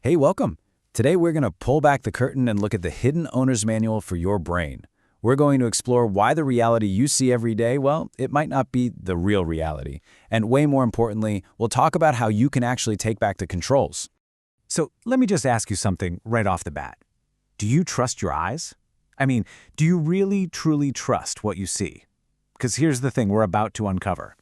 Hey, welcome. Today we're going to pull back the curtain and look at the hidden owner's manual for your brain. We're going to explore why the reality you see every day, well, it might not be the real reality. And way more importantly, we'll talk about how you can actually take back the controls. So let me just ask you something right off the bat. Do you trust your eyes? I mean, do you really, truly trust what you see? Because here's the thing we're about to uncover.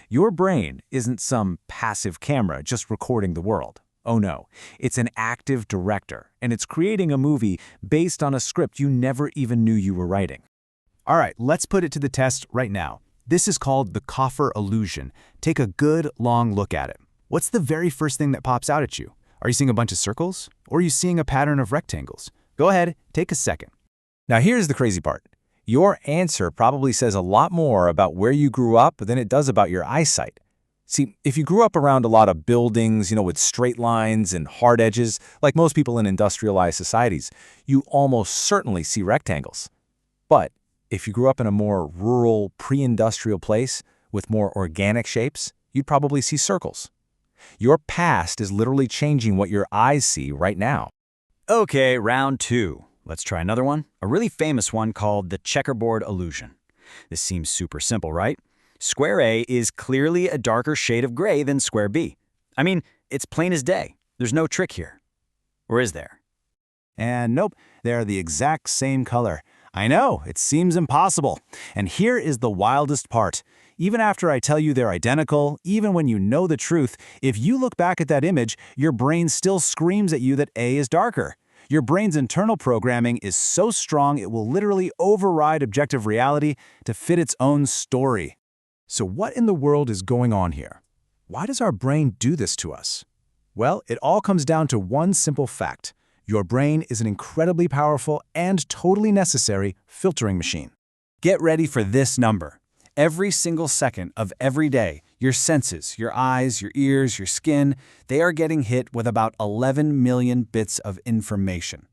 Your brain isn't some passive camera just recording the world. Oh no, it's an active director, and it's creating a movie based on a script you never even knew you were writing. All right, let's put it to the test right now. This is called the Coffer illusion. Take a good, long look at it. What's the very first thing that pops out at you? Are you seeing a bunch of circles? Or are you seeing a pattern of rectangles? Go ahead, take a second. Now here's the crazy part. Your answer probably says a lot more about where you grew up than it does about your eyesight. See, if you grew up around a lot of buildings, with straight lines and hard edges, like most people in industrialized societies, you almost certainly see rectangles. But if you grew up in a more rural, pre-industrial place with more organic shapes, you'd probably see circles. Your past is literally changing what your eyes see right now. Okay, round two. Let's try another one, a really famous one called the checkerboard illusion. This seems super simple, right? Square A is clearly a darker shade of gray than square B. I mean, it's plain as day. There's no trick here. Or is there? And nope, they're the exact same color. I know, it seems impossible. And here is the wildest part. Even after I tell you they're identical, even when you know the truth, if you look back at that image, your brain still screams at you that A is darker. Your brain's internal programming is so strong it will literally override objective reality to fit its own story. So what in the world is going on here? Why does our brain do this to us? Well, it all comes down to one simple fact. Your brain is an incredibly powerful and totally necessary filtering machine. Get ready for this number. Every single second of every day, your senses, your eyes, your ears, your skin, they are getting hit with about 11 million bits of information.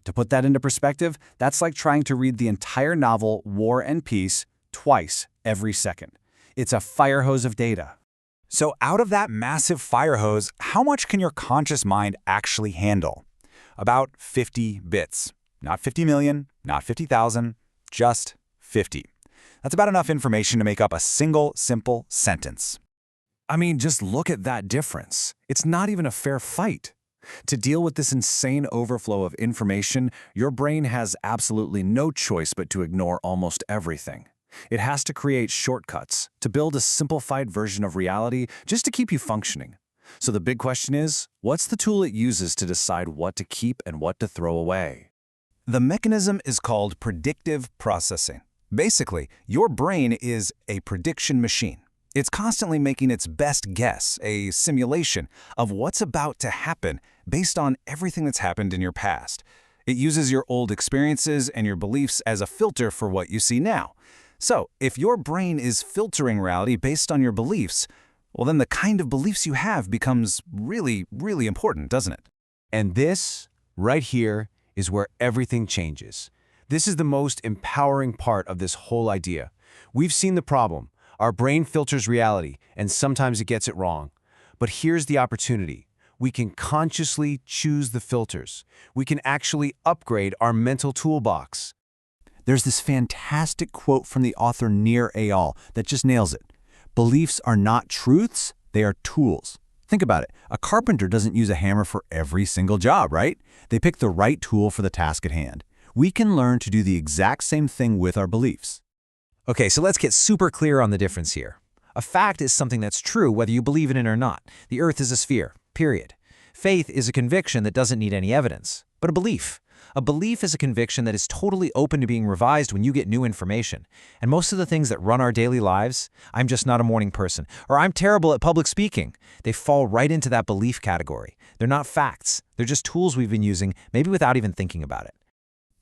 To put that into perspective, that's like trying to read the entire novel War and Peace twice every second. It's a fire hose of data. So out of that massive fire hose, how much can your conscious mind actually handle? About 50 bits. Not 50 million, not 50,000, just 50. That's about enough information to make up a single, simple sentence. I mean, just look at that difference. It's not even a fair fight. To deal with this insane overflow of information, your brain has absolutely no choice but to ignore almost everything. It has to create shortcuts to build a simplified version of reality just to keep you functioning. So the big question is, what's the tool it uses to decide what to keep and what to throw away? The mechanism is called predictive processing. Basically, your brain is a prediction machine. It's constantly making its best guess, a simulation of what's about to happen based on everything that's happened in your past. It uses your old experiences and your beliefs as a filter for what you see now. So, if your brain is filtering reality based on your beliefs, well then the kind of beliefs you have becomes really, really important, doesn't it? And this, right here, is where everything changes. This is the most empowering part of this whole idea. We've seen the problem. Our brain filters reality, and sometimes it gets it wrong. But here's the opportunity. We can consciously choose the filters. We can actually upgrade our mental toolbox. There's this fantastic quote from the author Nir Eyal that just nails it. Beliefs are not truths, they are tools. Think about it. A carpenter doesn't use a hammer for every single job, right? They pick the right tool for the task at hand. We can learn to do the exact same thing with our beliefs. Okay, so let's get super clear on the difference here. A fact is something that's true whether you believe in it or not. The earth is a sphere, period. Faith is a conviction that doesn't need any evidence. But a belief is a conviction that is totally open to being revised when you get new information. And most of the things that run our daily lives, I'm just not a morning person, or I'm terrible at public speaking, they fall right into that belief category. They're not facts. They're just tools we've been using, maybe without even thinking about it.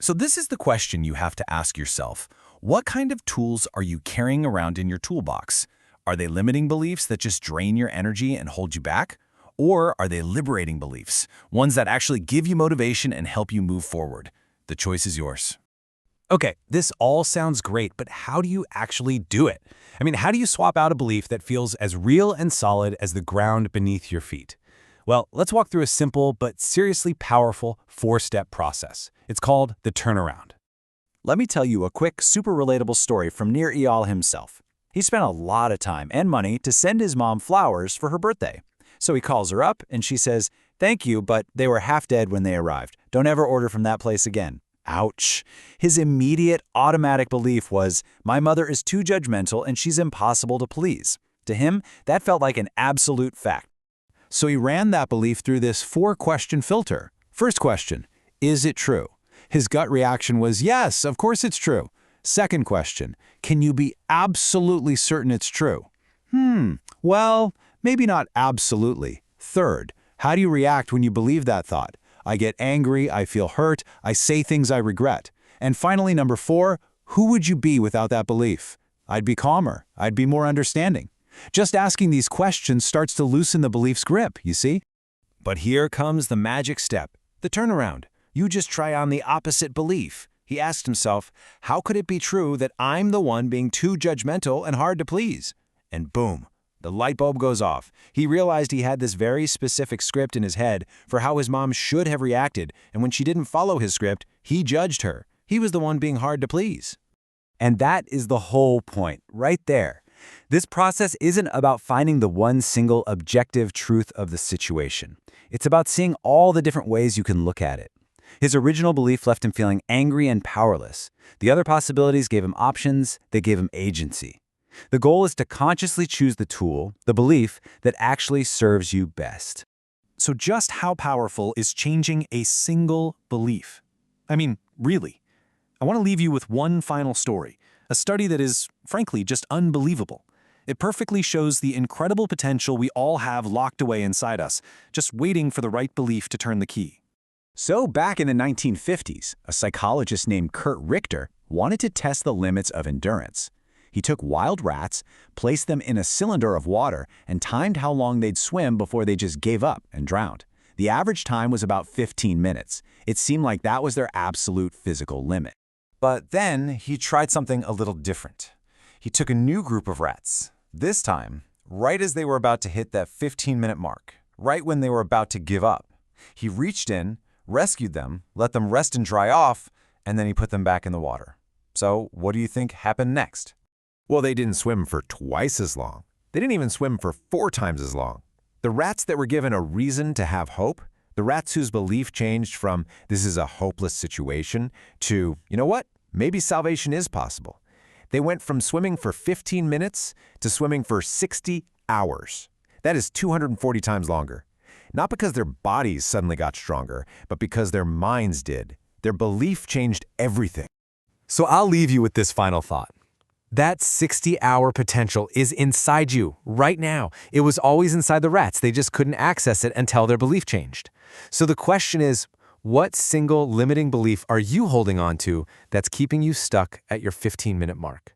So this is the question you have to ask yourself. What kind of tools are you carrying around in your toolbox? Are they limiting beliefs that just drain your energy and hold you back? Or are they liberating beliefs, ones that actually give you motivation and help you move forward? The choice is yours. Okay, this all sounds great, but how do you actually do it? I mean, how do you swap out a belief that feels as real and solid as the ground beneath your feet? Well, let's walk through a simple but seriously powerful 4-step process. It's called the turnaround. Let me tell you a quick, super relatable story from Nir Eyal himself. He spent a lot of time and money to send his mom flowers for her birthday. So he calls her up and she says, "Thank you, but they were half dead when they arrived. Don't ever order from that place again." Ouch. His immediate, automatic belief was, my mother is too judgmental and she's impossible to please. To him, that felt like an absolute fact. So he ran that belief through this 4-question filter. First question, is it true? His gut reaction was, yes, of course it's true. Second question, can you be absolutely certain it's true? Well, maybe not absolutely. Third, how do you react when you believe that thought? I get angry, I feel hurt, I say things I regret. And finally, number 4, who would you be without that belief? I'd be calmer, I'd be more understanding. Just asking these questions starts to loosen the belief's grip, you see? But here comes the magic step, the turnaround. You just try on the opposite belief. He asked himself, how could it be true that I'm the one being too judgmental and hard to please? And boom, the light bulb goes off. He realized he had this very specific script in his head for how his mom should have reacted, and when she didn't follow his script, he judged her. He was the one being hard to please. And that is the whole point, right there. This process isn't about finding the one single objective truth of the situation. It's about seeing all the different ways you can look at it. His original belief left him feeling angry and powerless. The other possibilities gave him options, they gave him agency. The goal is to consciously choose the tool, the belief, that actually serves you best. So just how powerful is changing a single belief? I mean, really. I want to leave you with one final story, a study that is, frankly, just unbelievable. It perfectly shows the incredible potential we all have locked away inside us, just waiting for the right belief to turn the key. So back in the 1950s, a psychologist named Kurt Richter wanted to test the limits of endurance. He took wild rats, placed them in a cylinder of water, and timed how long they'd swim before they just gave up and drowned. The average time was about 15 minutes. It seemed like that was their absolute physical limit. But then he tried something a little different. He took a new group of rats. This time, right as they were about to hit that 15-minute mark, right when they were about to give up, he reached in, rescued them, let them rest and dry off, and then he put them back in the water. So what do you think happened next? Well, they didn't swim for twice as long. They didn't even swim for 4 times as long. The rats that were given a reason to have hope, the rats whose belief changed from this is a hopeless situation to, you know what, maybe salvation is possible. They went from swimming for 15 minutes to swimming for 60 hours. That is 240 times longer. Not because their bodies suddenly got stronger, but because their minds did. Their belief changed everything. So I'll leave you with this final thought. That 60-hour potential is inside you right now. It was always inside the rats. They just couldn't access it until their belief changed. So the question is, what single limiting belief are you holding on to that's keeping you stuck at your 15-minute mark?